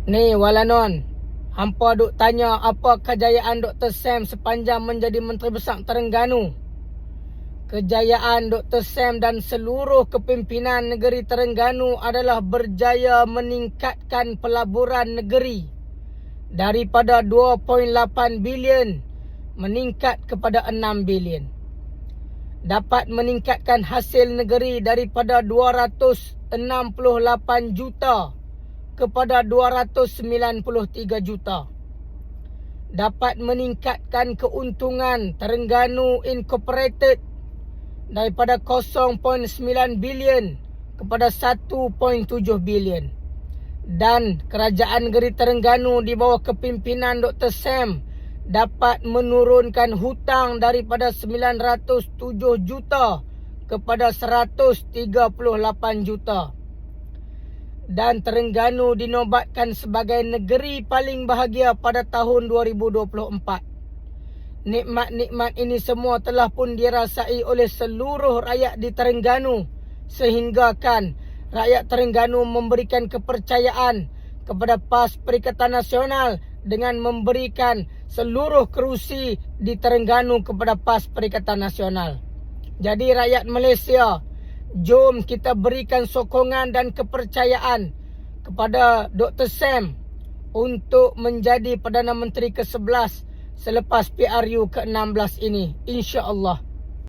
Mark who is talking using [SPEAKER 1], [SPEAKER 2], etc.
[SPEAKER 1] Ni walanon, hampa duk tanya apa kejayaan Dr. Sam sepanjang menjadi Menteri Besar Terengganu. Kejayaan Dr. Sam dan seluruh kepimpinan negeri Terengganu adalah berjaya meningkatkan pelaburan negeri daripada 2.8 bilion meningkat kepada 6 bilion. Dapat meningkatkan hasil negeri daripada 268 juta kepada 293 juta. Dapat meningkatkan keuntungan Terengganu Incorporated daripada 0.9 bilion kepada 1.7 bilion. Dan kerajaan negeri Terengganu di bawah kepimpinan Dr. Sam dapat menurunkan hutang daripada 907 juta kepada 138 juta. Dan Terengganu dinobatkan sebagai negeri paling bahagia pada tahun 2024. Nikmat-nikmat ini semua telah pun dirasai oleh seluruh rakyat di Terengganu, sehinggakan rakyat Terengganu memberikan kepercayaan kepada PAS Perikatan Nasional dengan memberikan seluruh kerusi di Terengganu kepada PAS Perikatan Nasional. Jadi rakyat Malaysia, jom kita berikan sokongan dan kepercayaan kepada Dr. Sam untuk menjadi Perdana Menteri ke-11 selepas PRU ke-16 ini, insya-Allah.